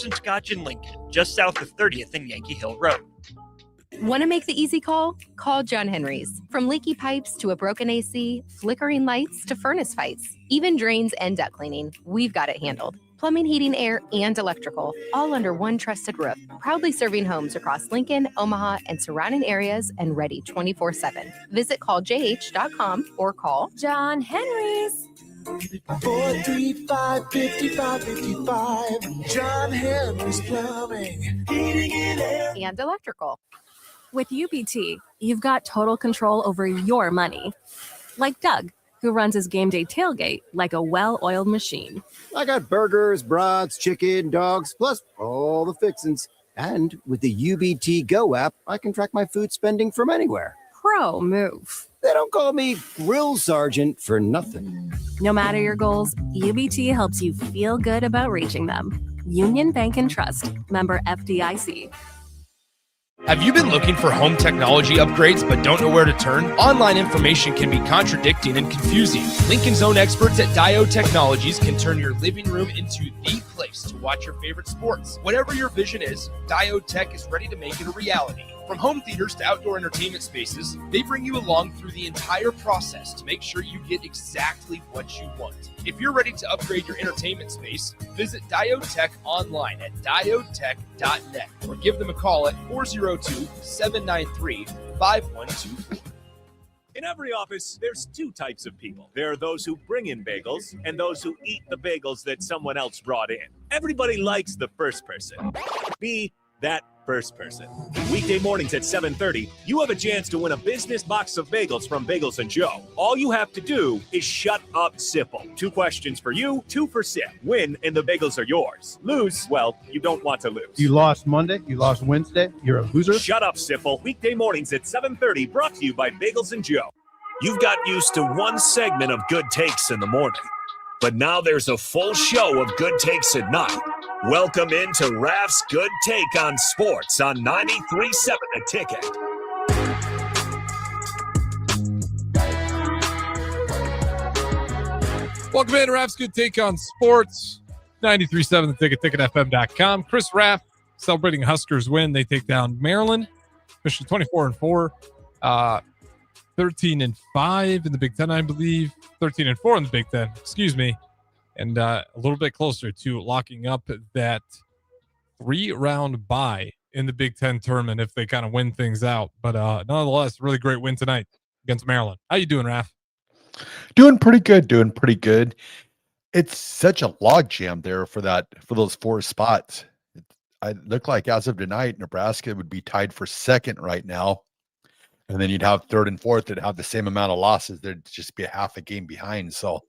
and Scotch in Lincoln, just south of 30th and Yankee Hill Road. Want to make the easy call? Call John Henry's. From leaky pipes to a broken AC, flickering lights to furnace fights, even drains and duct cleaning, we've got it handled. Plumbing, heating, air, and electrical, all under one trusted roof. Proudly serving homes across Lincoln, Omaha, and surrounding areas, and ready 24/7. Visit calljh.com or call John Henry's. 435-5555. John Henry's Plumbing, Heating and Air, and Electrical. With UBT, you've got total control over your money. Like Doug, who runs his game day tailgate like a well-oiled machine. I got burgers, brats, chicken, dogs, plus all the fixins. And with the UBT Go app, I can track my food spending from anywhere. Pro move. They don't call me Grill Sergeant for nothing. No matter your goals, UBT helps you feel good about reaching them. Union Bank and Trust. Member FDIC. Have you been looking for home technology upgrades but don't know where to turn? Online information can be contradicting and confusing. Lincoln's own experts at Diode Technologies can turn your living room into the place to watch your favorite sports. Whatever your vision is, Diode Tech is ready to make it a reality. From home theaters to outdoor entertainment spaces, they bring you along through the entire process to make sure you get exactly what you want. If you're ready to upgrade your entertainment space, visit Diode Tech online at diodetech.net or give them a call at 402-793-5124. In every office, there's two types of people. There are those who bring in bagels and those who eat the bagels that someone else brought in. Everybody likes the first person. Be that first person. Weekday mornings at 7:30, you have a chance to win a business box of bagels from Bagels and Joe. All you have to do is shut up, Sipple. 2 questions for you, 2 for Sip. Win, and the bagels are yours. Lose, well, you don't want to lose. You lost Monday, you lost Wednesday, you're a loser. Shut up, Sipple. Weekday mornings at 7:30, brought to you by Bagels and Joe. You've got used to one segment of Good Takes in the morning, but now there's a full show of Good Takes at night. Welcome into Raff's Good Take on Sports on 93.7 The Ticket. Welcome in, Raff's Good Take on Sports, 93.7 The Ticket, ticketfm.com. Chris Raff celebrating Huskers win. They take down Maryland, officially 24-4, 13-5 in the Big Ten, I believe, 13-4 in the Big Ten, excuse me. And a little bit closer to locking up that 3-round bye in the Big Ten tournament if they kind of win things out. But nonetheless, really great win tonight against Maryland. How you doing, Raff? Doing pretty good. It's such a logjam there for those 4 spots. It looked like as of tonight, Nebraska would be tied for second right now. And then you'd have third and fourth that have the same amount of losses. There'd just be a half a game behind. So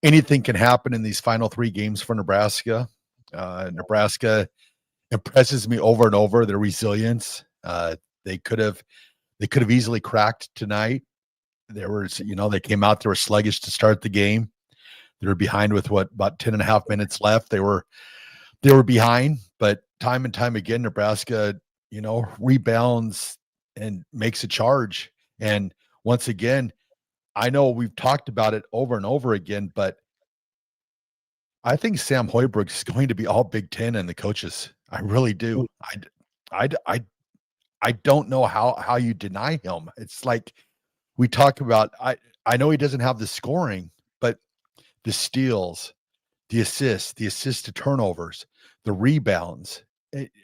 anything can happen in these final 3 games for Nebraska. Nebraska impresses me over and over, their resilience. They could have easily cracked tonight. They came out, they were sluggish to start the game. They were behind with about 10 and a half minutes left. They were behind, but time and time again, Nebraska, rebounds and makes a charge. And once again, I know we've talked about it over and over again, but I think Sam Hoiberg is going to be all Big Ten and the coaches. I really do. I don't know how you deny him. It's like we talk about, I know he doesn't have the scoring, but the steals, the assists to turnovers, the rebounds,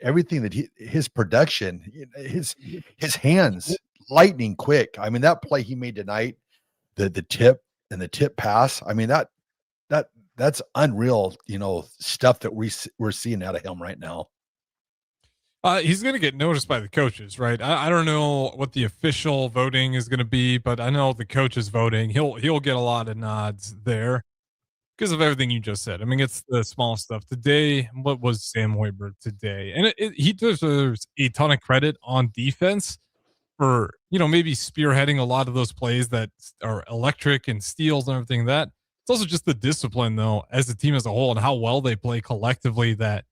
everything that his production, his hands, lightning quick. I mean, that play he made tonight, the tip and the tip pass. I mean, that's unreal, stuff that we're seeing out of him right now. He's going to get noticed by the coaches, right? I don't know what the official voting is going to be, but I know the coaches voting. He'll get a lot of nods there because of everything you just said. I mean, it's the small stuff. Today, what was Sam Hoiberg today? And he deserves a ton of credit on defense for, maybe spearheading a lot of those plays that are electric and steals and everything that. It's also just the discipline, though, as a team as a whole and how well they play collectively that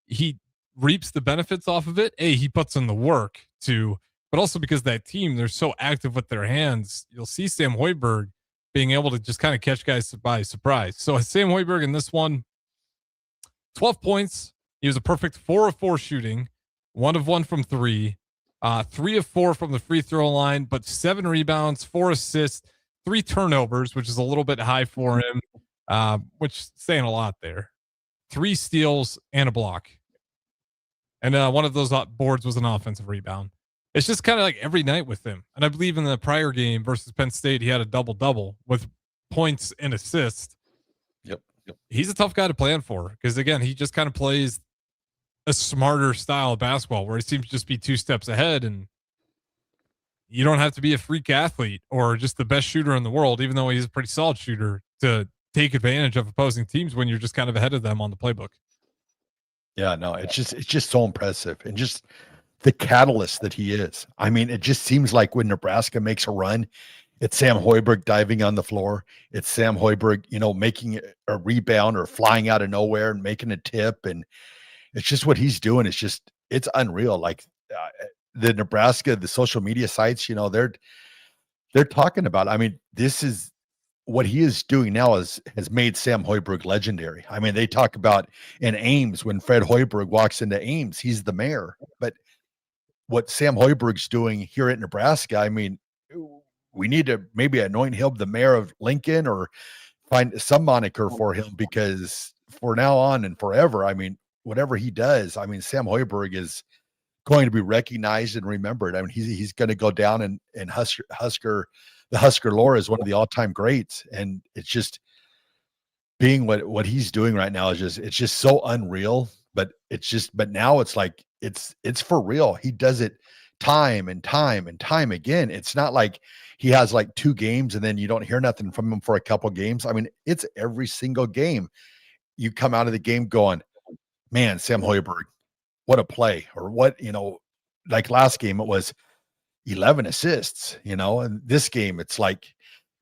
he reaps the benefits off of it. He puts in the work too, but also because that team, they're so active with their hands. You'll see Sam Hoiberg being able to just kind of catch guys by surprise. So Sam Hoiberg in this one, 12 points, He was a perfect 4 of 4 shooting, 1 of 1 from 3, 3 of 4 from the free throw line, but 7 rebounds, 4 assists, 3 turnovers, which is a little bit high for him, which is saying a lot there. 3 steals and a block. And one of those boards was an offensive rebound. It's just kind of like every night with him. And I believe in the prior game versus Penn State, he had a double-double with points and assists. Yep. He's a tough guy to plan for because, again, he just kind of plays a smarter style of basketball where he seems to just be 2 steps ahead. And you don't have to be a freak athlete or just the best shooter in the world, even though he's a pretty solid shooter, to take advantage of opposing teams when you're just kind of ahead of them on the playbook. Yeah, no, it's just so impressive. And just the catalyst that he is. I mean, it just seems like when Nebraska makes a run, it's Sam Hoiberg diving on the floor. It's Sam Hoiberg, making a rebound or flying out of nowhere and making a tip. And it's just what he's doing. It's unreal. Like the Nebraska, the social media sites, they're talking about, I mean, this is what he is doing now has made Sam Hoiberg legendary. I mean, they talk about in Ames, when Fred Hoiberg walks into Ames, he's the mayor. But what Sam Hoiberg's doing here at Nebraska, I mean, we need to maybe anoint him the mayor of Lincoln or find some moniker for him, because for now on and forever, I mean, whatever he does, I mean, Sam Hoiberg is going to be recognized and remembered. I mean, he's going to go down and Husker lore as one of the all-time greats. And it's just being what he's doing right now is it's just so unreal. But now it's like it's for real. He does it time and time and time again. It's not like he has like 2 games and then you don't hear nothing from him for a couple games. I mean, it's every single game you come out of the game going, man, Sam Hoiberg, what a play. Or what, like last game it was 11 assists, and this game it's like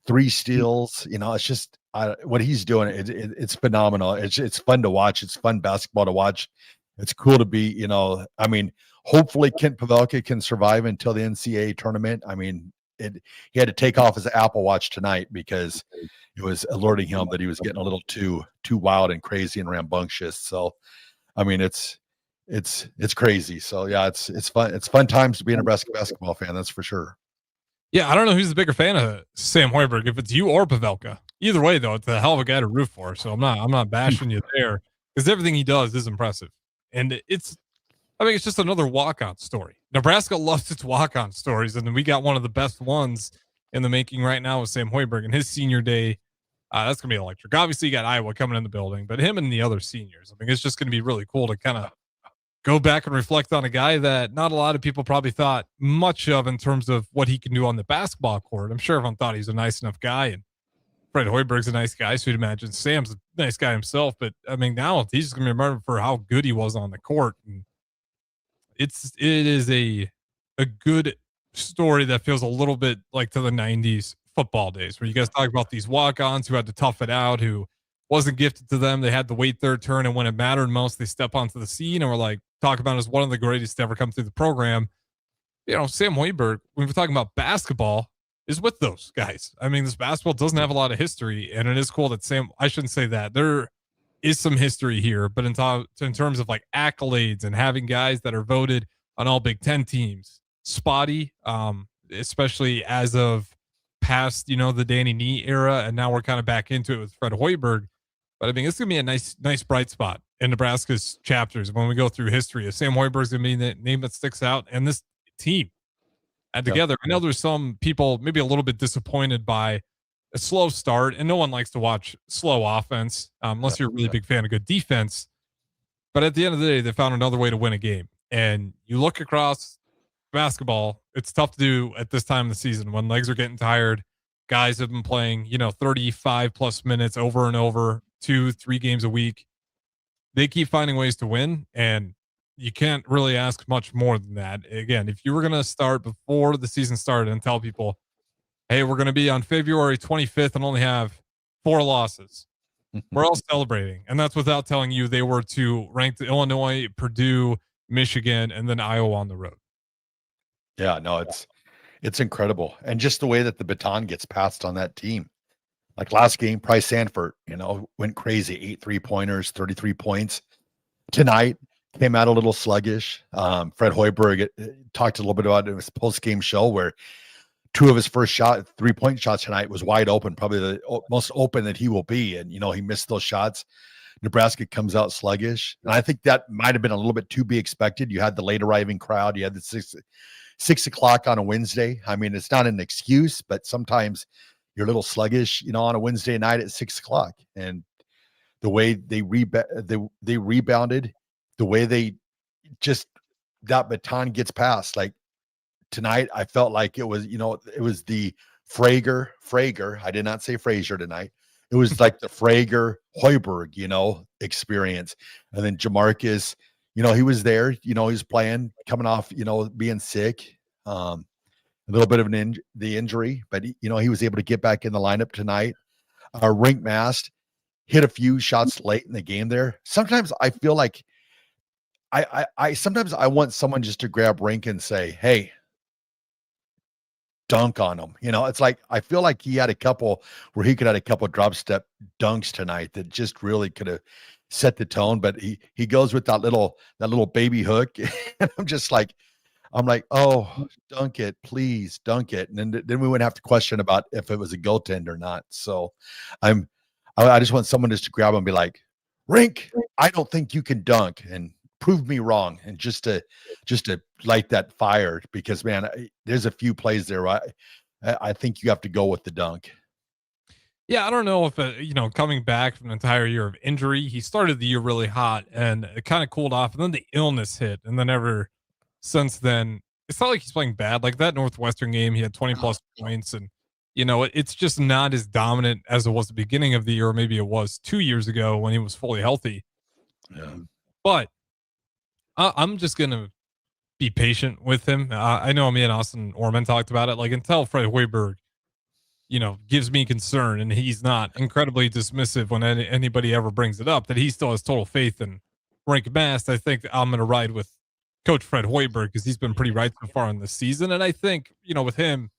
3 steals. It's just what he's doing. It's phenomenal. It's fun to watch. It's fun basketball to watch. It's cool to be, I mean, hopefully Kent Pavelka can survive until the NCAA tournament. I mean, he had to take off his Apple Watch tonight because it was alerting him that he was getting a little too wild and crazy and rambunctious. So, I mean, it's crazy. So yeah, it's fun. It's fun times to be a Nebraska basketball fan. That's for sure. Yeah, I don't know who's the bigger fan of Sam Hoiberg, if it's you or Pavelka. Either way, though, it's a hell of a guy to root for. So I'm not bashing you there, because everything he does is impressive, and it's just another walk-on story. Nebraska loves its walk-on stories, and we got one of the best ones in the making right now with Sam Hoiberg and his senior day. That's gonna be electric. Obviously, you got Iowa coming in the building, but him and the other seniors, I mean, it's just gonna be really cool to kind of go back and reflect on a guy that not a lot of people probably thought much of in terms of what he can do on the basketball court. I'm sure everyone thought he's a nice enough guy, and Fred Hoiberg's a nice guy, so you'd imagine Sam's a nice guy himself. But I mean, now he's just going to be remembered for how good he was on the court. And it is a good story that feels a little bit like to the 90s football days, where you guys talk about these walk-ons who had to tough it out, who wasn't gifted to them. They had to wait their turn, and when it mattered most, they step onto the scene and were like, talk about as one of the greatest to ever come through the program. Sam Hoiberg, when we're talking about basketball, is with those guys. I mean, this basketball doesn't have a lot of history, and it is cool that I shouldn't say that. There is some history here, but in terms of like accolades and having guys that are voted on all Big Ten teams, spotty, especially as of past, the Danny Nee era, and now we're kind of back into it with Fred Hoiberg. But I mean, it's going to be a nice bright spot in Nebraska's chapters when we go through history. If Sam Hoiberg's going to be the name that sticks out, and this team add together. I know there's some people maybe a little bit disappointed by a slow start, and no one likes to watch slow offense unless you're a really big fan of good defense. But at the end of the day, they found another way to win a game. And you look across basketball, it's tough to do at this time of the season when legs are getting tired. Guys have been playing, 35 plus minutes over and over, 2-3 games a week. They keep finding ways to win, and you can't really ask much more than that. Again, if you were going to start before the season started and tell people, hey, we're going to be on February 25th and only have 4 losses, we're all celebrating. And that's without telling you they were to rank Illinois, Purdue, Michigan, and then Iowa on the road. Yeah, no, it's incredible. And just the way that the baton gets passed on that team. Like last game, Price Sanford, went crazy, 8 3-pointers, 33 points. Tonight, came out a little sluggish. Fred Hoiberg talked a little bit about it in his post-game show where two of his first 3-point shots tonight was wide open, probably the most open that he will be. And, he missed those shots. Nebraska comes out sluggish. And I think that might have been a little bit to be expected. You had the late arriving crowd. You had the 6 o'clock on a Wednesday. I mean, it's not an excuse, but sometimes you're a little sluggish, on a Wednesday night at 6 o'clock. And the way they rebounded, the way they just, that baton gets passed. Like tonight, I felt like it was, it was the Frager. I did not say Frazier tonight. It was like the Frager Hoiberg, experience. And then Jamarcus, he was there, he was playing, coming off, being sick, a little bit of the injury, but he was able to get back in the lineup tonight. Rink Mast hit a few shots late in the game there. Sometimes I feel like sometimes I want someone just to grab Rink and say, hey, dunk on him. It's like, I feel like he had a couple where he could have a couple drop step dunks tonight that just really could have set the tone, but he goes with that little baby hook. And I'm like, oh, dunk it, please dunk it. And then we wouldn't have to question about if it was a goaltend or not. So I just want someone just to grab him and be like, Rink, I don't think you can dunk, and prove me wrong. And just to light that fire, because man, there's a few plays there. I think you have to go with the dunk. Yeah, I don't know if coming back from an entire year of injury, he started the year really hot and it kind of cooled off, and then the illness hit, and then ever since then, it's not like he's playing bad. Like that Northwestern game, he had 20 plus points, and it's just not as dominant as it was at the beginning of the year, or maybe it was 2 years ago when he was fully healthy. Yeah. But I'm just gonna be patient with him. I know me and Austin Orman talked about it. Like, until Fred Hoiberg, gives me concern, and he's not incredibly dismissive when anybody ever brings it up, that he still has total faith in Rink Mast. I think I'm gonna ride with Coach Fred Hoiberg because he's been pretty right so far in the season. And I think, with him,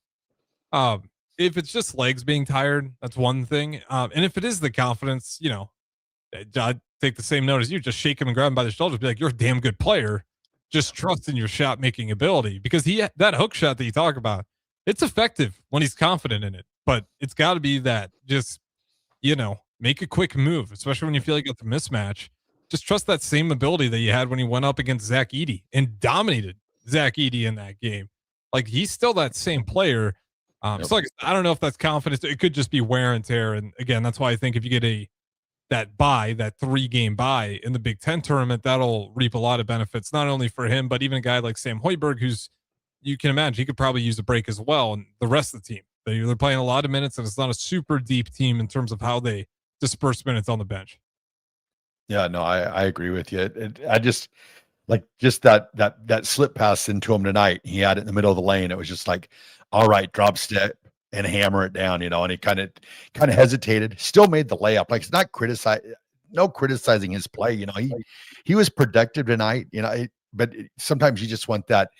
if it's just legs being tired, that's one thing. And if it is the confidence, I'd take the same note as you, just shake him and grab him by the shoulders, be like, you're a damn good player. Just trust in your shot making ability, because that hook shot that you talk about, it's effective when he's confident in it, but it's got to be that just, make a quick move, especially when you feel like it's a mismatch. Just trust that same ability that you had when he went up against Zach Edey and dominated Zach Edey in that game. Like, he's still that same player. So like, I don't know if that's confidence. It could just be wear and tear. And again, that's why I think if you get that 3-game bye in the Big Ten tournament, that'll reap a lot of benefits, not only for him, but even a guy like Sam Hoiberg, who's, you can imagine, he could probably use a break as well. And the rest of the team, they're playing a lot of minutes, and it's not a super deep team in terms of how they disperse minutes on the bench. Yeah, no, I agree with you. I just like that slip pass into him tonight. He had it in the middle of the lane. It was just like, all right, drop step and hammer it down, and he kind of hesitated, still made the layup. Like, it's not criticizing his play. He was productive tonight, but sometimes you just want that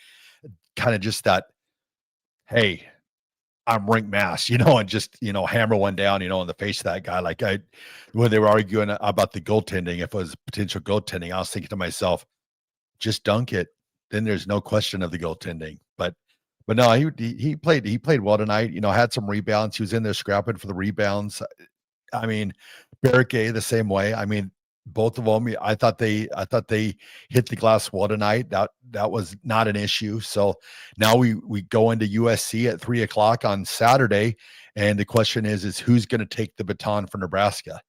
kind of just that, hey, I'm Rink Mast, and just, hammer one down, in the face of that guy. Like, when they were arguing about the goaltending, if it was potential goaltending, I was thinking to myself, just dunk it. Then there's no question of the goaltending. But no, he played well tonight. Had some rebounds. He was in there scrapping for the rebounds. I mean, Barricade the same way. I mean, both of them. I thought they hit the glass wall tonight. That was not an issue. So now we go into USC at 3:00 on Saturday, and the question is who's going to take the baton for Nebraska?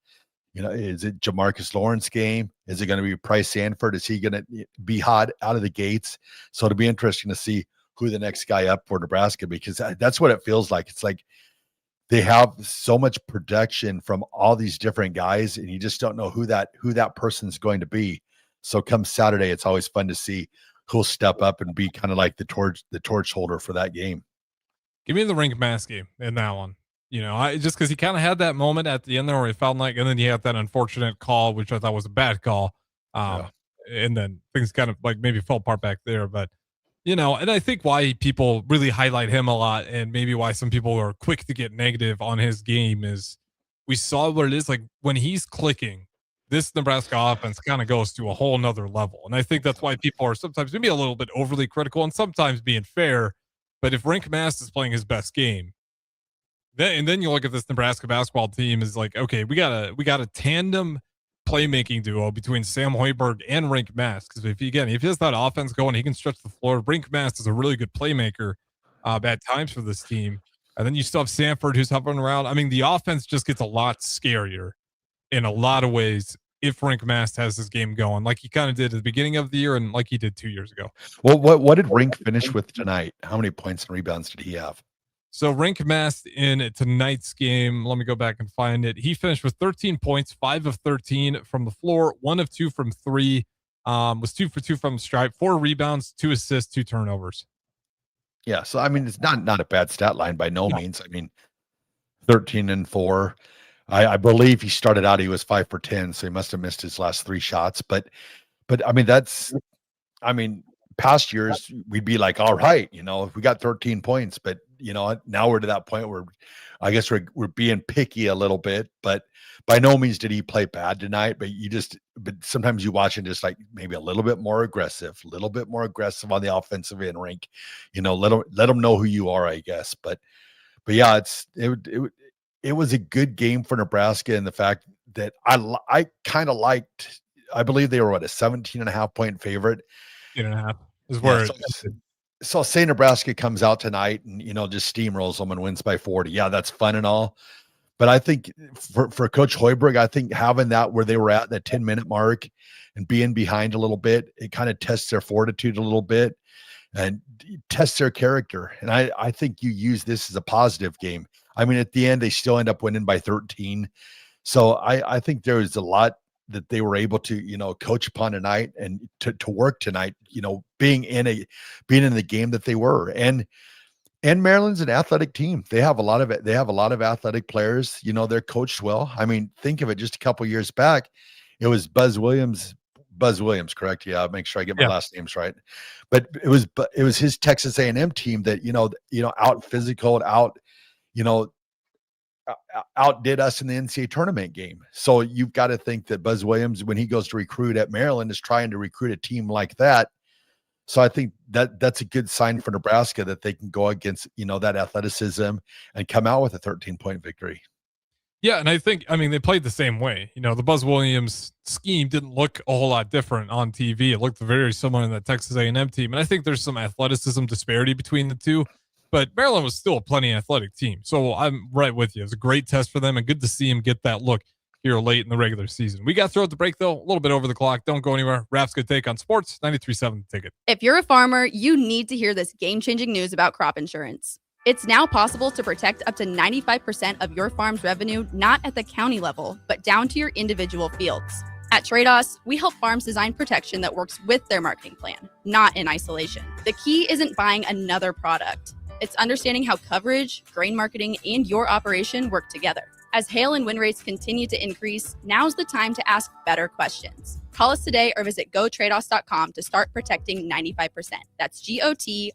Is it Jamarcus Lawrence game? Is it going to be Price Sanford? Is he going to be hot out of the gates? So it'll be interesting to see who the next guy up for Nebraska, because that's what it feels like. It's like they have so much production from all these different guys, and you just don't know who that person's going to be. So come Saturday, it's always fun to see who'll step up and be kind of like the torch holder for that game. Give me the Rink Mast game in that one. I just, because he kind of had that moment at the end there where he felt like, and then he had that unfortunate call, which I thought was a bad call. And then things kind of like maybe fell apart back there, but and I think why people really highlight him a lot, and maybe why some people are quick to get negative on his game, is we saw what it is like when he's clicking. this Nebraska offense kind of goes to a whole nother level. And I think that's why people are sometimes maybe a little bit overly critical and sometimes being fair. But if Rink Mast is playing his best game, then you look at this Nebraska basketball team is like, okay, we got a tandem playmaking duo between Sam Hoiberg and Rink Mast. Because if he has that offense going, he can stretch the floor. Rink Mast is a really good playmaker at times for this team. And then you still have Sanford who's hovering around. I mean, the offense just gets a lot scarier in a lot of ways if Rink Mast has his game going, like he kind of did at the beginning of the year and like he did 2 years ago. Well, what did Rink finish with tonight? How many points and rebounds did he have? So Rink Mast in tonight's game, let me go back and find it. He finished with 13 points, 5 of 13 from the floor, 1 of 2 from 3, was 2 for 2 from the stripe, 4 rebounds, 2 assists, 2 turnovers. Yeah, so I mean, it's not a bad stat line by no means. I mean, 13 and 4. I believe he started out, he was 5 for 10, so he must have missed his last 3 shots. But I mean, past years we'd be like, all right, we got 13 points, but now we're to that point where I guess we're being picky a little bit. But by no means did he play bad tonight. But sometimes you watch and just like maybe a little bit more aggressive on the offensive end, Rink. Let them know who you are, I guess. But yeah, it was a good game for Nebraska in the fact that I kind of liked. I believe they were a 17.5 point favorite. 8.5 is where. So say Nebraska comes out tonight and just steamrolls them and wins by 40. Yeah, that's fun and all. But I think for Coach Hoiberg, I think having that where they were at the 10-minute mark and being behind a little bit, it kind of tests their fortitude a little bit and tests their character. And I think you use this as a positive game. I mean, at the end, they still end up winning by 13. So I think there was a lot that they were able to, coach upon tonight and to work tonight, being in the game that they were. And Maryland's an athletic team. They have a lot of athletic players. They're coached well. I mean, think of it, just a couple years back, it was Buzz Williams, correct? Yeah, I'll make sure I get my last names right. But it was his Texas A&M team that, out physical, outdid us in the NCAA tournament game. So you've got to think that Buzz Williams, when he goes to recruit at Maryland, is trying to recruit a team like that. So I think that's a good sign for Nebraska that they can go against, that athleticism and come out with a 13-point victory. Yeah, and they played the same way. The Buzz Williams scheme didn't look a whole lot different on TV. It looked very similar in the Texas A&M team. And I think there's some athleticism disparity between the two. But Maryland was still a plenty athletic team. So I'm right with you. It was a great test for them and good to see him get that look here late in the regular season. We got to throw at the break, though, a little bit over the clock. Don't go anywhere. Raff's Good Take on Sports, 93.7 The Ticket. If you're a farmer, you need to hear this game-changing news about crop insurance. It's now possible to protect up to 95% of your farm's revenue, not at the county level, but down to your individual fields. At Trados, we help farms design protection that works with their marketing plan, not in isolation. The key isn't buying another product. It's understanding how coverage, grain marketing, and your operation work together. As hail and wind rates continue to increase, now's the time to ask better questions. Call us today or visit gotrados.com to start protecting 95%. That's GOTREDAS.com.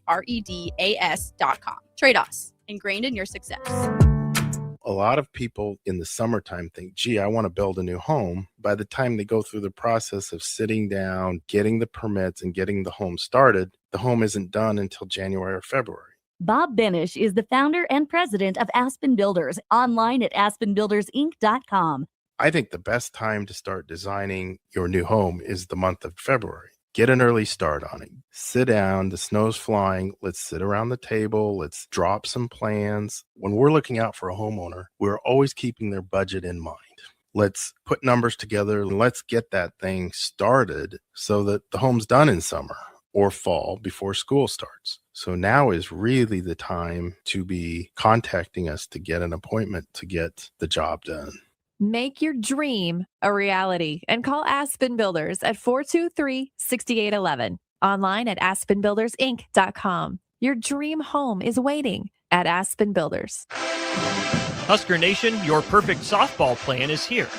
Trados, ingrained in your success. A lot of people in the summertime think, gee, I want to build a new home. By the time they go through the process of sitting down, getting the permits, and getting the home started, the home isn't done until January or February. Bob Benish is the founder and president of Aspen Builders, online at aspenbuildersinc.com. I think the best time to start designing your new home is the month of February. Get an early start on it. Sit down, the snow's flying. Let's sit around the table. Let's drop some plans. When we're looking out for a homeowner, we're always keeping their budget in mind. Let's put numbers together and let's get that thing started so that the home's done in summer or fall before school starts. So now is really the time to be contacting us to get an appointment to get the job done. Make your dream a reality and call Aspen Builders at 423-6811. Online at aspenbuildersinc.com. Your dream home is waiting at Aspen Builders. Husker Nation, your perfect softball plan is here.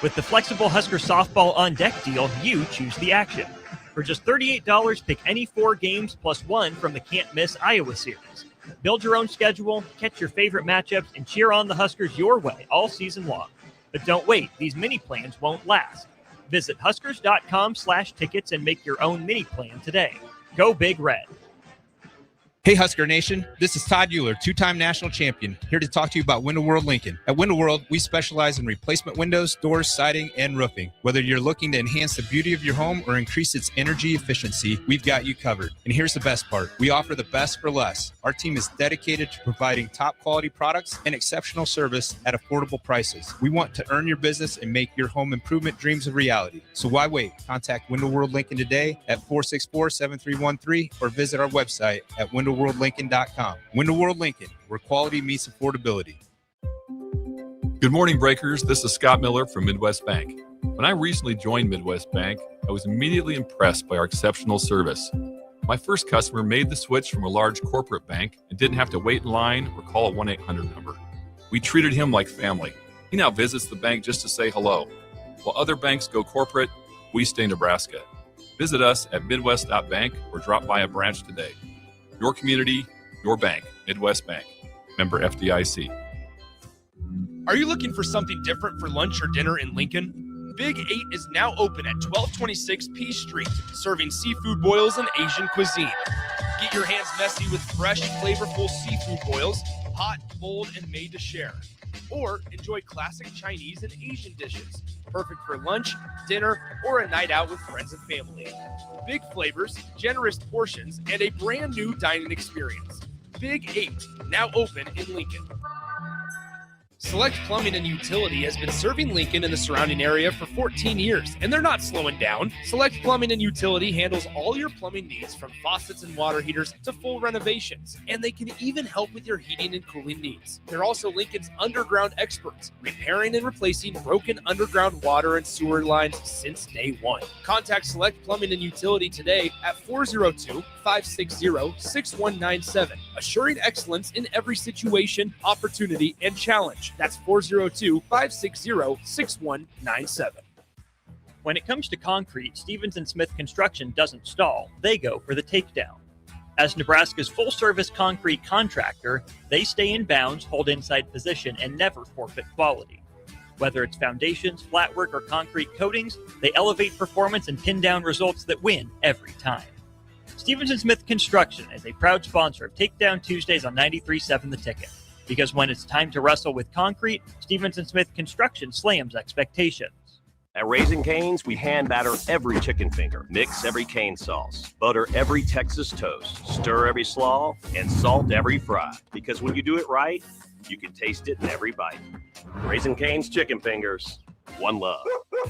With the flexible Husker Softball on Deck deal, you choose the action. For just $38, pick any 4 games plus 1 from the can't-miss Iowa series. Build your own schedule, catch your favorite matchups, and cheer on the Huskers your way all season long. But don't wait, these mini plans won't last. Visit Huskers.com/tickets and make your own mini plan today. Go Big Red. Hey Husker Nation, this is Todd Euler, two-time national champion, here to talk to you about Window World Lincoln. At Window World, we specialize in replacement windows, doors, siding, and roofing. Whether you're looking to enhance the beauty of your home or increase its energy efficiency, we've got you covered. And here's the best part. We offer the best for less. Our team is dedicated to providing top quality products and exceptional service at affordable prices. We want to earn your business and make your home improvement dreams a reality. So why wait? Contact Window World Lincoln today at 464-7313 or visit our website at windowworldlincoln.com. Window World Lincoln, where quality meets affordability. Good morning, Breakers. This is Scott Miller from Midwest Bank. When I recently joined Midwest Bank, I was immediately impressed by our exceptional service. My first customer made the switch from a large corporate bank and didn't have to wait in line or call a 1-800 number. We treated him like family. He now visits the bank just to say hello. While other banks go corporate, we stay Nebraska. Visit us at midwest.bank or drop by a branch today. Your community, your bank. Midwest Bank. Member FDIC. Are you looking for something different for lunch or dinner in Lincoln? Big 8 is now open at 1226 P Street, serving seafood boils and Asian cuisine. Get your hands messy with fresh, flavorful seafood boils, hot, cold, and made to share. Or enjoy classic Chinese and Asian dishes, perfect for lunch, dinner, or a night out with friends and family. Big flavors, generous portions, and a brand new dining experience. Big 8, now open in Lincoln. Select Plumbing and Utility has been serving Lincoln and the surrounding area for 14 years, and they're not slowing down. Select Plumbing and Utility handles all your plumbing needs, from faucets and water heaters to full renovations, and they can even help with your heating and cooling needs. They're also Lincoln's underground experts, repairing and replacing broken underground water and sewer lines since day one. Contact Select Plumbing and Utility today at 402-560-6197, assuring excellence in every situation, opportunity, and challenge. That's 402-560-6197. When it comes to concrete, Stevens & Smith Construction doesn't stall. They go for the takedown. As Nebraska's full-service concrete contractor, they stay in bounds, hold inside position, and never forfeit quality. Whether it's foundations, flatwork, or concrete coatings, they elevate performance and pin down results that win every time. Stevens & Smith Construction is a proud sponsor of Takedown Tuesdays on 93.7 The Ticket. Because when it's time to wrestle with concrete, Stevens & Smith Construction slams expectations. At Raising Cane's, we hand batter every chicken finger, mix every cane sauce, butter every Texas toast, stir every slaw, and salt every fry. Because when you do it right, you can taste it in every bite. Raising Cane's chicken fingers, one love.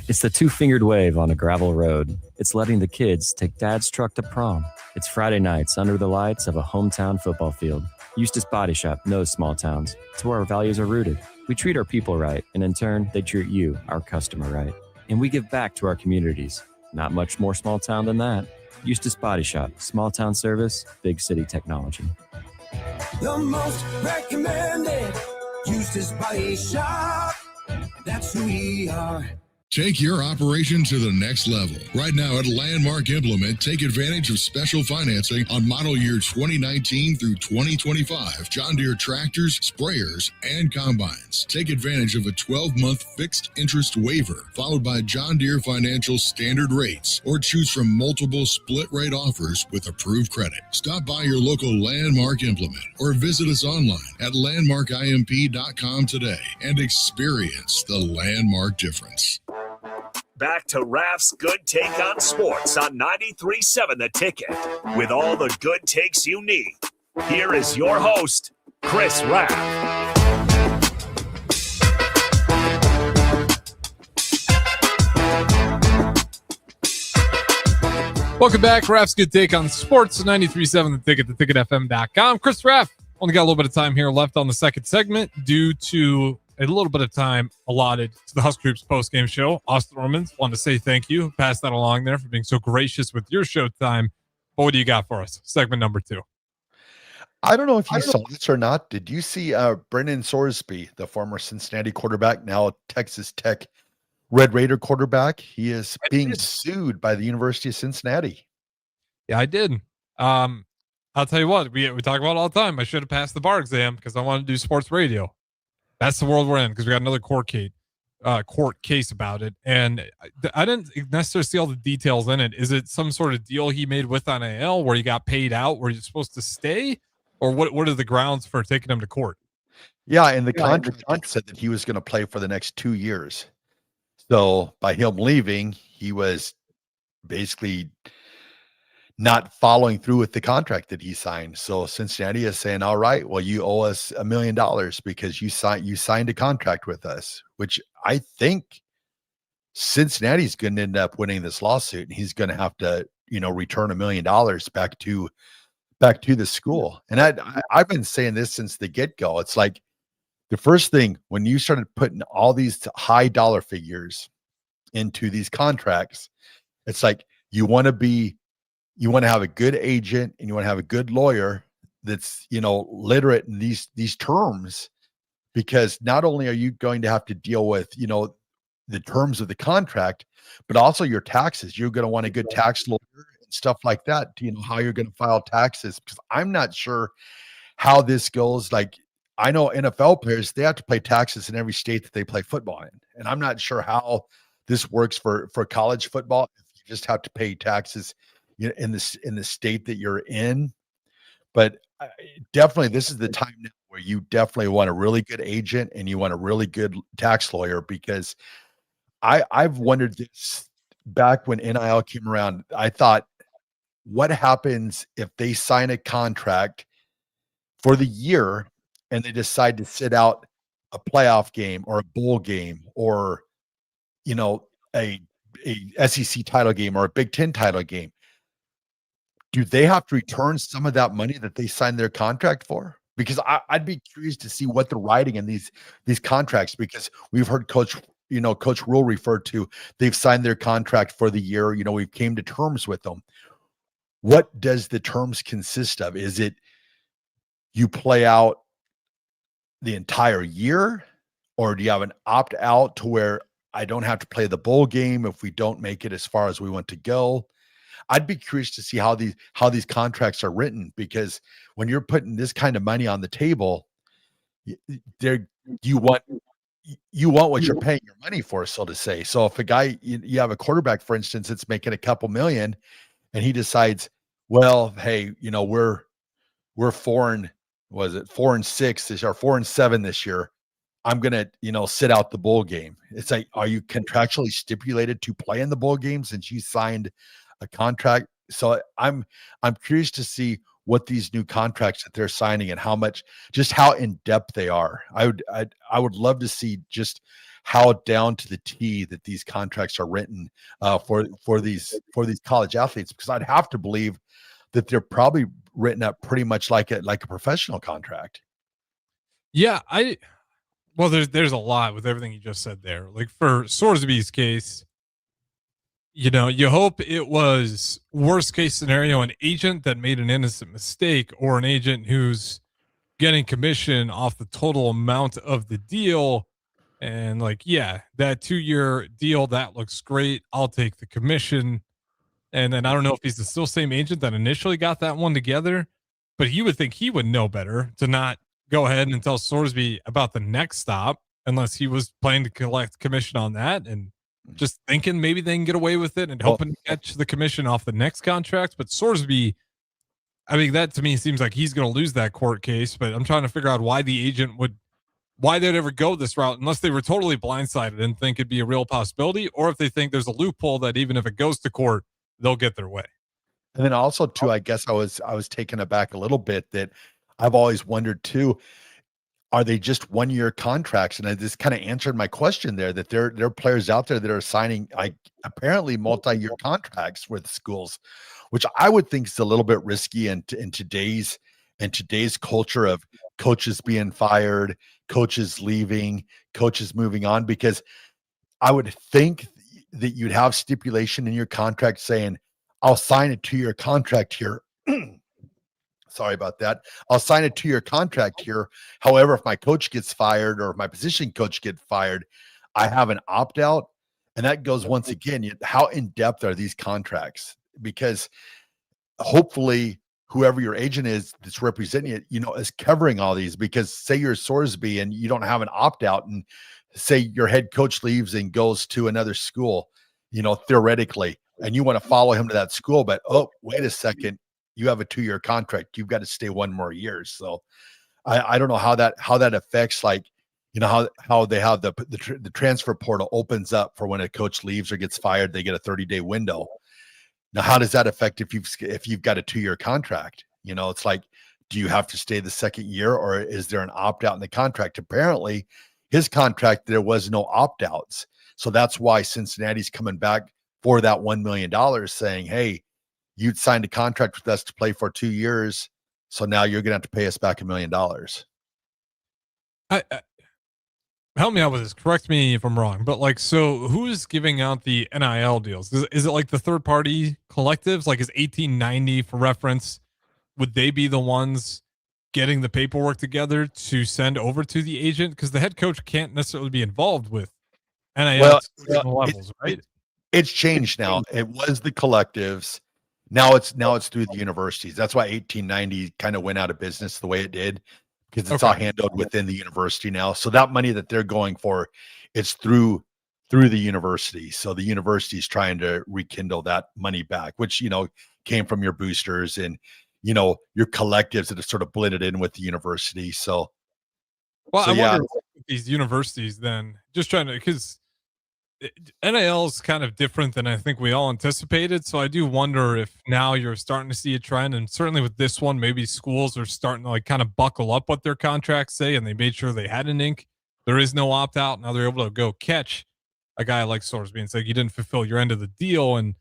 It's the two-fingered wave on a gravel road. It's letting the kids take dad's truck to prom. It's Friday nights under the lights of a hometown football field. Eustace Body Shop knows small towns. It's where our values are rooted. We treat our people right, and in turn, they treat you, our customer, right. And we give back to our communities. Not much more small town than that. Eustace Body Shop, small town service, big city technology. The most recommended Eustace Body Shop. That's who we are. Take your operation to the next level. Right now at Landmark Implement, take advantage of special financing on model year 2019 through 2025 John Deere tractors, sprayers, and combines. Take advantage of a 12-month fixed interest waiver, followed by John Deere Financial standard rates, or choose from multiple split rate offers with approved credit. Stop by your local Landmark Implement or visit us online at landmarkimp.com today and experience the Landmark difference. Back to Raff's Good Take on Sports on 93.7 The Ticket. With all the good takes you need, here is your host, Chris Raff. Welcome back. Raff's Good Take on Sports, 93.7 The Ticket, theticketfm.com. Chris Raff. Only got a little bit of time here left on the second segment due to a little bit of time allotted to the Husker Hoops post-game show. Austin Ormans, wanted to say thank you. Pass that along there for being so gracious with your show time. But what do you got for us? Segment number 2. I don't know if you saw this or not. Did you see Brennan Sorsby, the former Cincinnati quarterback, now Texas Tech Red Raider quarterback? He is being sued by the University of Cincinnati. Yeah, I did. I'll tell you what, we talk about it all the time. I should have passed the bar exam because I wanted to do sports radio. That's the world we're in because we got another court case. court case about it, and I didn't necessarily see all the details in it. Is it some sort of deal he made with NIL where he got paid out, where he's supposed to stay, or what are the grounds for taking him to court? Yeah, in the contract it said that he was going to play for the next 2 years. So by him leaving, he was basically not following through with the contract that he signed. So Cincinnati is saying, "All right, well, you owe us $1 million because you signed a contract with us," which I think Cincinnati's going to end up winning this lawsuit, and he's going to have to, return $1 million back to the school. And I've been saying this since the get-go. It's like the first thing when you started putting all these high dollar figures into these contracts, it's like you want to have a good agent and you want to have a good lawyer that's, literate in these terms, because not only are you going to have to deal with, the terms of the contract, but also your taxes. You're going to want a good tax lawyer and stuff like that. How you're going to file taxes, because I'm not sure how this goes. Like, I know NFL players, they have to pay taxes in every state that they play football in. And I'm not sure how this works for college football. You just have to pay taxes in the state that you're in. But definitely this is the time now where you definitely want a really good agent and you want a really good tax lawyer, because I've wondered this back when NIL came around. I thought, what happens if they sign a contract for the year and they decide to sit out a playoff game or a bowl game or, a SEC title game or a Big Ten title game? Do they have to return some of that money that they signed their contract for? Because I'd be curious to see what they're writing in these contracts, because we've heard Coach Rule refer to, they've signed their contract for the year. We've came to terms with them. What does the terms consist of? Is it you play out the entire year, or do you have an opt out to where I don't have to play the bowl game if we don't make it as far as we want to go? I'd be curious to see how these contracts are written, because when you're putting this kind of money on the table, you want what you're paying your money for, so to say. So if a guy, you have a quarterback, for instance, that's making a couple million, and he decides, well, hey, we're 4-6 this year, 4-7 this year. I'm gonna, sit out the bowl game. It's like, are you contractually stipulated to play in the bowl game since you signed a contract? So I'm curious to see what these new contracts that they're signing and how in depth they are. I would love to see just how down to the T that these contracts are written for these college athletes, because I'd have to believe that they're probably written up pretty much like a professional contract. Yeah, well, there's a lot with everything you just said there. Like for Sorsby's case, you hope it was worst case scenario, an agent that made an innocent mistake, or an agent who's getting commission off the total amount of the deal. And like, yeah, that 2-year deal, that looks great. I'll take the commission. And then I don't know if he's the still same agent that initially got that one together, but you would think he would know better to not go ahead and tell Sorsby about the next stop, unless he was planning to collect commission on that and just thinking maybe they can get away with it and hoping to catch the commission off the next contract. But Sorsby, I mean, that to me seems like he's going to lose that court case, but I'm trying to figure out why the agent why they'd ever go this route, unless they were totally blindsided and think it'd be a real possibility, or if they think there's a loophole that even if it goes to court, they'll get their way. And then also too, I guess I was taken aback a little bit that I've always wondered too, are they just 1-year contracts? And this kind of answered my question there, that there are players out there that are signing apparently multi-year contracts with schools, which I would think is a little bit risky in today's culture of coaches being fired, coaches leaving, coaches moving on, because I would think that you'd have stipulation in your contract saying, I'll sign a 2-year contract here. Sorry about that. I'll sign a 2-year contract here. However, if my coach gets fired or if my position coach gets fired, I have an opt out. And that goes once again, how in depth are these contracts? Because hopefully whoever your agent is that's representing it, is covering all these, because say you're Sorsby and you don't have an opt out and say your head coach leaves and goes to another school, theoretically, and you want to follow him to that school, but oh, wait a second, you have a 2-year contract. You've got to stay 1 more year. So I don't know how that affects, like, how they have the transfer portal opens up for when a coach leaves or gets fired, they get a 30-day window. Now, how does that affect if you've got a 2-year contract? It's like, do you have to stay the second year, or is there an opt-out in the contract? Apparently, his contract, there was no opt-outs. So that's why Cincinnati's coming back for that $1 million, saying, hey, you'd signed a contract with us to play for 2 years, so now you're going to have to pay us back $1 million. Help me out with this. Correct me if I'm wrong, but like, so who's giving out the NIL deals? Is it like the third party collectives? Like, is 1890, for reference, would they be the ones getting the paperwork together to send over to the agent? Because the head coach can't necessarily be involved with NIL at certain levels, right? It's changed now. It was the collectives. Now it's through the universities. That's why 1890 kind of went out of business the way it did, because it's all handled within the university now. So that money that they're going for, it's through the university. So the university is trying to rekindle that money back, which, came from your boosters and, your collectives that have sort of blended in with the university. So, I wonder if these universities then just trying to, because NIL is kind of different than I think we all anticipated. So I do wonder if now you're starting to see a trend, and certainly with this one, maybe schools are starting to like kind of buckle up what their contracts say, and they made sure they had an ink. There is no opt out. Now they're able to go catch a guy like Sorsby and say, you didn't fulfill your end of the deal. And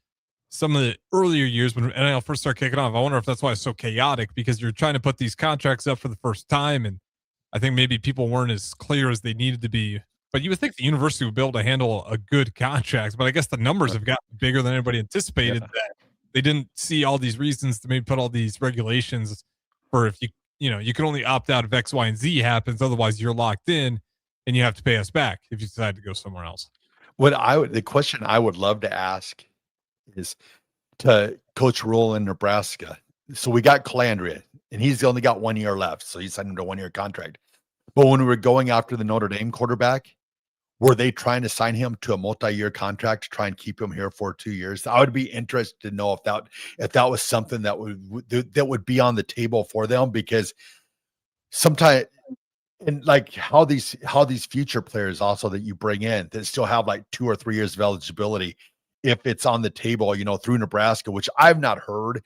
some of the earlier years when NIL first started kicking off, I wonder if that's why it's so chaotic, because you're trying to put these contracts up for the first time. And I think maybe people weren't as clear as they needed to be. But you would think the university would be able to handle a good contract, but I guess the numbers have gotten bigger than anybody anticipated. That they didn't see all these reasons to maybe put all these regulations for if you can only opt out if X, Y, and Z happens. Otherwise, you're locked in, and you have to pay us back if you decide to go somewhere else. The question I would love to ask is to Coach Rule in Nebraska. So we got Calandria, and he's only got 1 year left, so he signed him to a 1-year contract. But when we were going after the Notre Dame quarterback, were they trying to sign him to a multi-year contract to try and keep him here for 2 years? I would be interested to know if that was something that would be on the table for them, because sometimes, and like how these future players also that you bring in that still have like 2 or 3 years of eligibility, if it's on the table, through Nebraska, which I've not heard,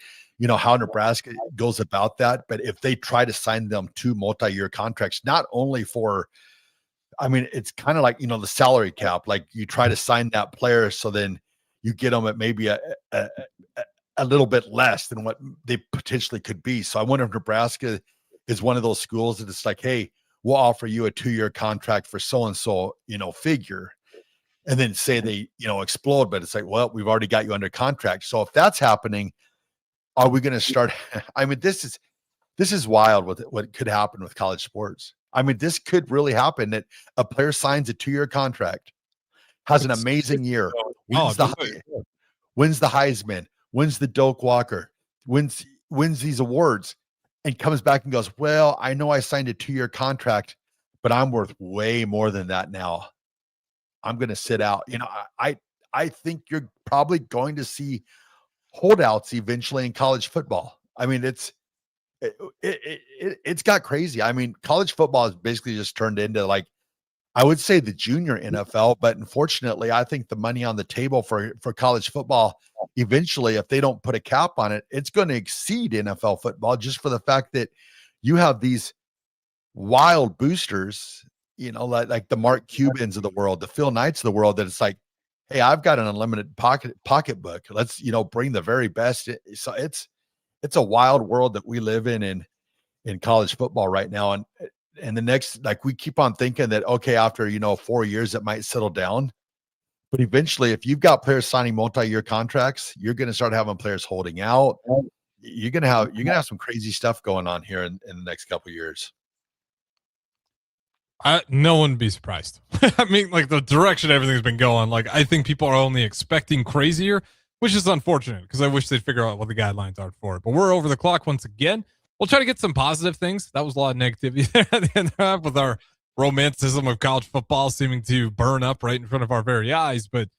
how Nebraska goes about that. But if they try to sign them to multi-year contracts, not only for, it's kind of like, the salary cap, like you try to sign that player, so then you get them at maybe a little bit less than what they potentially could be. So I wonder if Nebraska is one of those schools that it's like, hey, we'll offer you a 2-year contract for so-and-so, figure, and then say they, explode, but it's like, well, we've already got you under contract. So if that's happening, are we going to start? This is wild with what could happen with college sports. This could really happen, that a player signs a 2-year contract, has an amazing year, wins the Heisman, wins the Doak Walker, wins these awards, and comes back and goes, well, I know I signed a 2-year contract, but I'm worth way more than that now. I'm going to sit out. I think you're probably going to see holdouts eventually in college football. It's got crazy. College football has basically just turned into, like, I would say the junior NFL, but unfortunately, I think the money on the table for college football, eventually, if they don't put a cap on it, it's going to exceed NFL football, just for the fact that you have these wild boosters, like the Mark Cubans of the world, the Phil Knights of the world, that it's like, hey, I've got an unlimited pocketbook. Let's, bring the very best. So it's a wild world that we live in college football right now. And the next, like, we keep on thinking that, okay, after, 4 years, it might settle down. But eventually, if you've got players signing multi-year contracts, you're going to start having players holding out. You're going to have some crazy stuff going on here in the next couple of years. No one would be surprised. Like, the direction everything's been going, like, I think people are only expecting crazier, which is unfortunate, because I wish they'd figure out what the guidelines are for it. But we're over the clock once again. We'll try to get some positive things. That was a lot of negativity there at the end with our romanticism of college football seeming to burn up right in front of our very eyes, but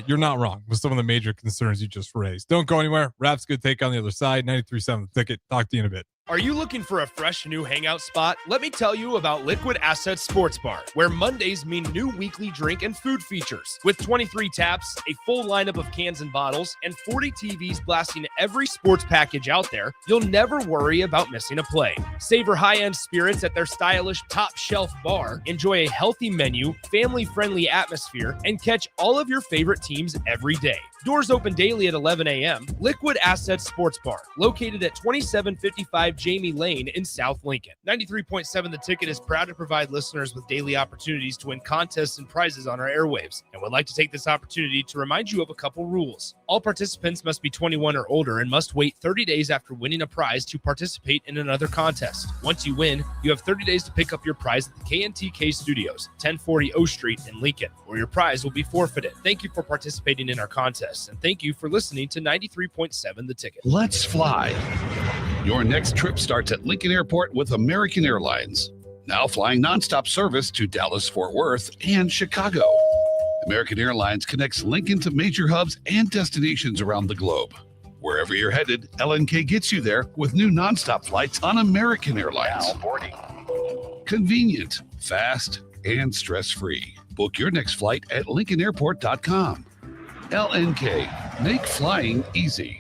you're not wrong with some of the major concerns you just raised. Don't go anywhere. Raff's good take on the other side. 93.7 The Ticket. Talk to you in a bit. Are you looking for a fresh new hangout spot? Let me tell you about Liquid Assets Sports Bar, where Mondays mean new weekly drink and food features. With 23 taps, a full lineup of cans and bottles, and 40 TVs blasting every sports package out there, you'll never worry about missing a play. Savor high-end spirits at their stylish top-shelf bar, enjoy a healthy menu, family-friendly atmosphere, and catch all of your favorite teams every day. Doors open daily at 11 a.m. Liquid Assets Sports Bar, located at 2755 Jamie Lane in South Lincoln. 93.7 The Ticket is proud to provide listeners with daily opportunities to win contests and prizes on our airwaves, and would like to take this opportunity to remind you of a couple rules. All participants must be 21 or older and must wait 30 days after winning a prize to participate in another contest. Once you win, you have 30 days to pick up your prize at the KNTK Studios, 1040 O Street in Lincoln, or your prize will be forfeited. Thank you for participating in our contest, and thank you for listening to 93.7 The Ticket. Let's fly. Your next trip starts at Lincoln Airport with American Airlines. Now flying nonstop service to Dallas, Fort Worth, and Chicago. American Airlines connects Lincoln to major hubs and destinations around the globe. Wherever you're headed, LNK gets you there with new nonstop flights on American Airlines. Now boarding. Convenient, fast, and stress-free. Book your next flight at LincolnAirport.com. LNK, make flying easy.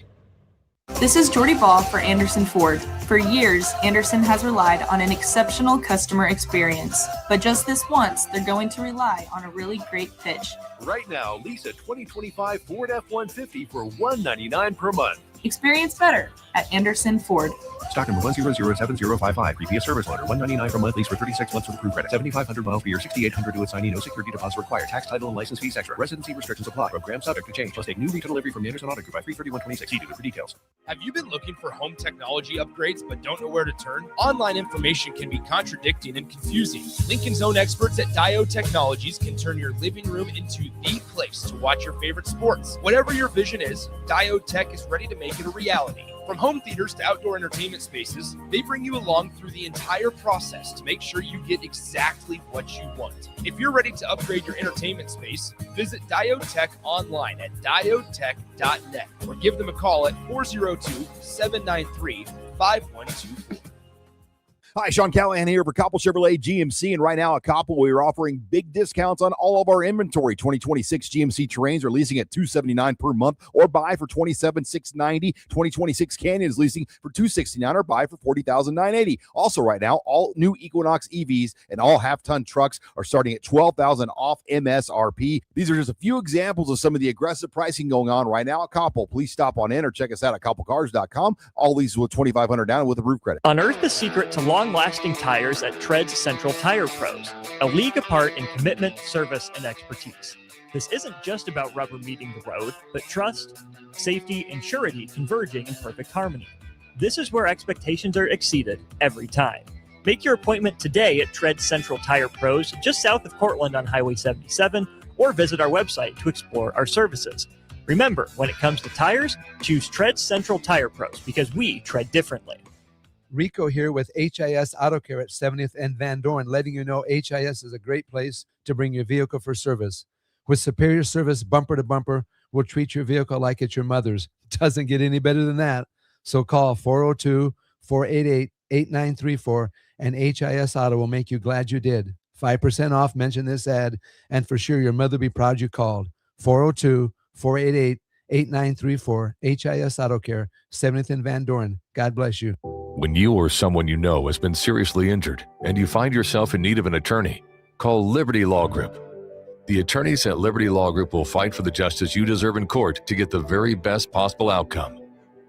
This is Jordy Ball for Anderson Ford. For years, Anderson has relied on an exceptional customer experience. But just this once, they're going to rely on a really great pitch. Right now, lease a 2025 Ford F-150 for $199 per month. Experience better at Anderson Ford. Stock number 1007055. Previous service loaner. $199 per month. Lease for 36 months with approved credit. 7,500 miles per year. 6,800 to assignee. No security deposit required. Tax, title, and license fees extra. Residency restrictions apply. Program subject to change. Must take new retail delivery from the Anderson Auto Group by 3/31/26. See dealer for details. Have you been looking for home technology upgrades but don't know where to turn? Online information can be contradicting and confusing. Lincoln's own experts at Dio Technologies can turn your living room into the place to watch your favorite sports. Whatever your vision is, Dio Tech is ready to make it a reality. From home theaters to outdoor entertainment spaces, they bring you along through the entire process to make sure you get exactly what you want. If you're ready to upgrade your entertainment space, visit Diotech online at diotech.net or give them a call at 402-793-5124. Hi, Sean Callahan here for Koppel Chevrolet GMC, and right now at Koppel, we are offering big discounts on all of our inventory. 2026 GMC Terrains are leasing at $279 per month or buy for $27,690. 2026 Canyon is leasing for $269 or buy for $40,980. Also right now, all new Equinox EVs and all half-ton trucks are starting at $12,000 off MSRP. These are just a few examples of some of the aggressive pricing going on right now at Koppel. Please stop on in or check us out at koppelcars.com. All leases with $2,500 down with approved credit. Unearth the secret to long-lasting tires at Tread's Central Tire Pros, a league apart in commitment, service, and expertise. This isn't just about rubber meeting the road, but trust, safety, and surety converging in perfect harmony. This is where expectations are exceeded every time. Make your appointment today at Tread's Central Tire Pros, just south of Cortland on Highway 77, or visit our website to explore our services. Remember, when it comes to tires, choose Tread's Central Tire Pros because we tread differently. Rico here with HIS Auto Care at 70th and Van Dorn, letting you know HIS is a great place to bring your vehicle for service. With superior service, bumper to bumper, we'll treat your vehicle like it's your mother's. Doesn't get any better than that. So call 402-488-8934 and HIS Auto will make you glad you did. 5% off, mention this ad, and for sure your mother will be proud you called. 402-488-8934, HIS Auto Care, 70th and Van Dorn. God bless you. When you or someone you know has been seriously injured and you find yourself in need of an attorney, call Liberty Law Group. The attorneys at Liberty Law Group will fight for the justice you deserve in court to get the very best possible outcome.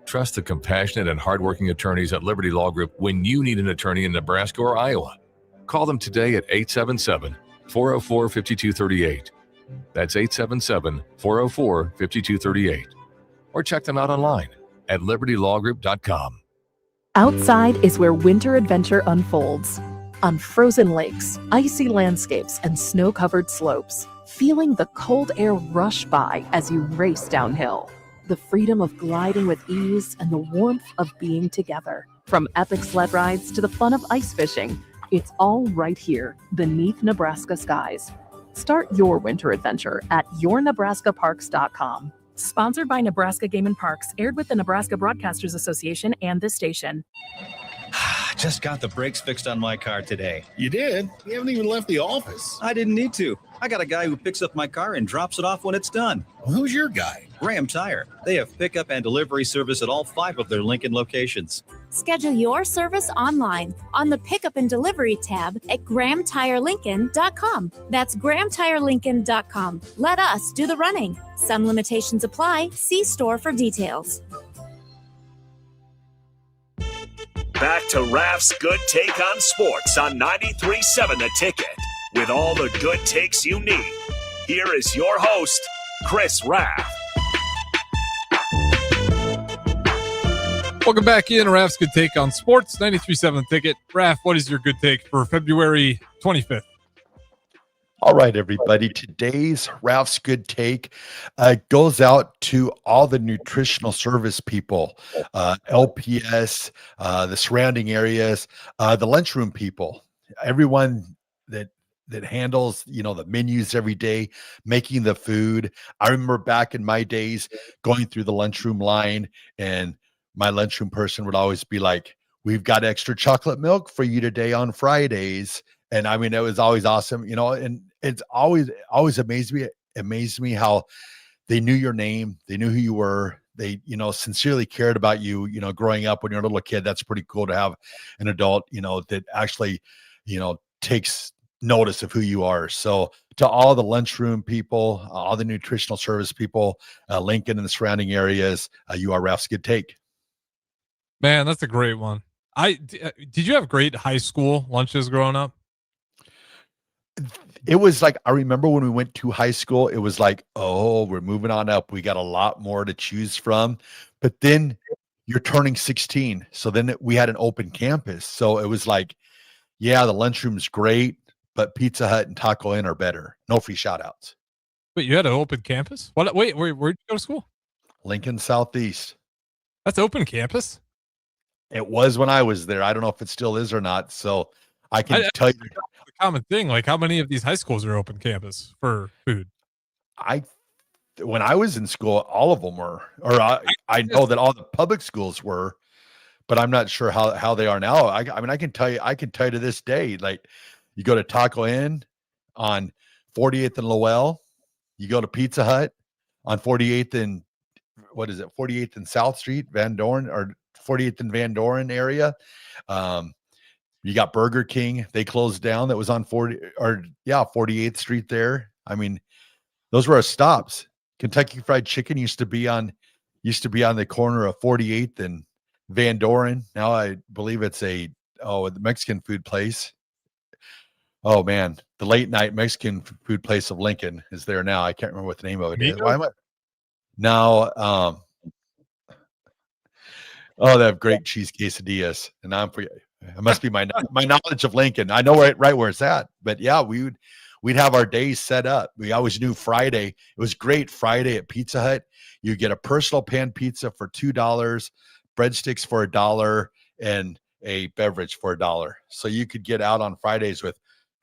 Trust the compassionate and hardworking attorneys at Liberty Law Group when you need an attorney in Nebraska or Iowa. Call them today at 877-404-5238. That's 877-404-5238. Or check them out online at libertylawgroup.com. Outside is where winter adventure unfolds. On frozen lakes, icy landscapes, and snow-covered slopes, feeling the cold air rush by as you race downhill. The freedom of gliding with ease and the warmth of being together. From epic sled rides to the fun of ice fishing, It's all right here, beneath Nebraska skies. Start your winter adventure at yournebraskaparks.com. Sponsored by Nebraska Game and Parks, aired with the Nebraska Broadcasters Association and this station. Just got the brakes fixed on my car today. You did? You haven't even left the office. I didn't need to. I got a guy who picks up my car and drops it off when it's done. Well, who's your guy? Graham Tire. They have pickup and delivery service at all 5 of their Lincoln locations. Schedule your service online on the Pickup and Delivery tab at GrahamTireLincoln.com. That's GrahamTireLincoln.com. Let us do the running. Some limitations apply. See store for details. Back to Raff's Good Take on Sports on 93.7 The Ticket. With all the good takes you need, here is your host, Chris Raff. Welcome back in. Raff's Good Take on Sports, 93.7 The Ticket. Raff, what is your good take for February 25th? All right, everybody. Today's Raff's Good Take goes out to all the nutritional service people, LPS, the surrounding areas, the lunchroom people, everyone that handles, the menus every day, making the food. I remember back in my days going through the lunchroom line, and my lunchroom person would always be like, "We've got extra chocolate milk for you today on Fridays." And I mean, it was always awesome, and it's always amazed me how they knew your name. They knew who you were. They, sincerely cared about you, growing up when you're a little kid. That's pretty cool to have an adult, that actually, takes notice of who you are. So to all the lunchroom people, all the nutritional service people, Lincoln and the surrounding areas, you are Raff's Good Take. Man, that's a great one. Did you have great high school lunches growing up? It was like, I remember when we went to high school, it was like, oh, we're moving on up. We got a lot more to choose from. But then you're turning 16. So then we had an open campus. So it was like, yeah, the lunchroom's great, but Pizza Hut and Taco Inn are better. No free shout outs. But you had an open campus? What? Wait, where'd you go to school? Lincoln Southeast. That's open campus? It was when I was there. I don't know if it still is or not. So I can tell you. The common thing, like how many of these high schools are open campus for food? When I was in school, all of them were, or I know that all the public schools were, but I'm not sure how they are now. I mean, I can tell you to this day, like you go to Taco Inn on 48th and Lowell, you go to Pizza Hut on 48th and 48th and South Street, Van Dorn, or 48th and Van Dorn area. You got Burger King. They closed down. That was on 48th Street there. I mean, those were our stops. Kentucky Fried Chicken used to be on the corner of 48th and Van Doren. Now I believe it's the Mexican food place. Oh man, the late night Mexican food place of Lincoln is there now. I can't remember what the name of it is. Why am I? Now, they have great cheese quesadillas, and I'm forgetting. It must be my knowledge of Lincoln. I know right where it's at, but yeah, we'd have our days set up. We always knew Friday. It was great. Friday at Pizza Hut, you get a personal pan pizza for $2, breadsticks for $1, and a beverage for $1. So you could get out on Fridays with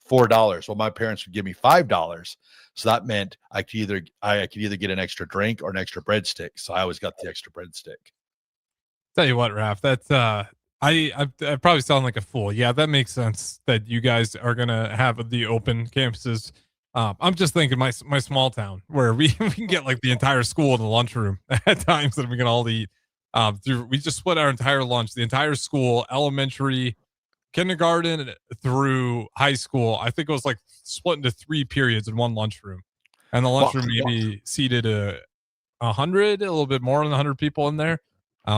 $4. Well, my parents would give me $5, so that meant I could either get an extra drink or an extra breadstick. So I always got the extra breadstick. Tell you what, Raff, that's I probably sound like a fool. Yeah, that makes sense that you guys are gonna have the open campuses. I'm just thinking my small town where we can get like the entire school in the lunchroom at times that we can all eat. We just split our entire lunch, the entire school, elementary, kindergarten through high school. I think it was like split into 3 periods in one lunchroom, and the lunchroom maybe seated 100, a little bit more than 100 people in there.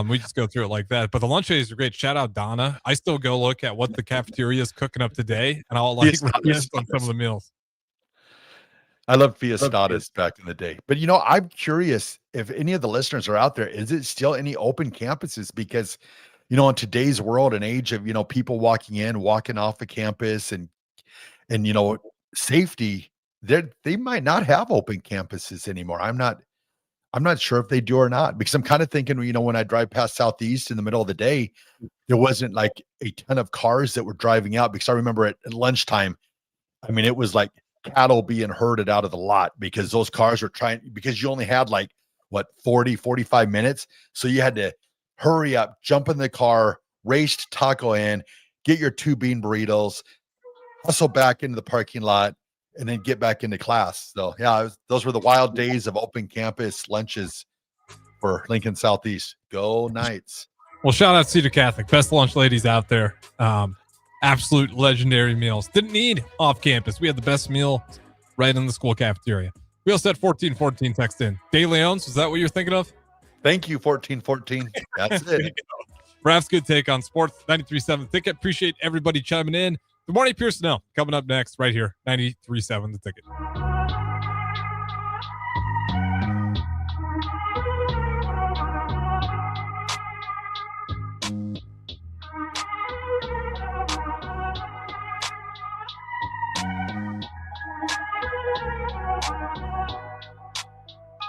We just go through it like that. But the lunch days are great. Shout out Donna. I still go look at what the cafeteria is cooking up today, and I'll reminisce on some of the meals. I love Fiestadas back in the day. But I'm curious if any of the listeners are out there, is it still any open campuses? Because in today's world and age of people walking in, walking off the campus and safety, they might not have open campuses anymore. I'm not sure if they do or not, because I'm kind of thinking, when I drive past Southeast in the middle of the day, there wasn't like a ton of cars that were driving out, because I remember at lunchtime, I mean, it was like cattle being herded out of the lot because those cars were because you only had like, 45 minutes. So you had to hurry up, jump in the car, race to Taco Inn, get your 2 bean burritos, hustle back into the parking lot, and then get back into class. So yeah, those were the wild days of open campus lunches for Lincoln Southeast. Go Knights. Well, shout out Cedar Catholic. Best lunch ladies out there. Absolute legendary meals. Didn't need off campus. We had the best meal right in the school cafeteria. We also had 1414 text in. De Leon's, was that what you're thinking of? Thank you, 1414. That's it. Raff's good take on sports. 93.7 Ticket. Appreciate everybody chiming in. Good morning, Pearson. Coming up next right here. 93.7 The Ticket.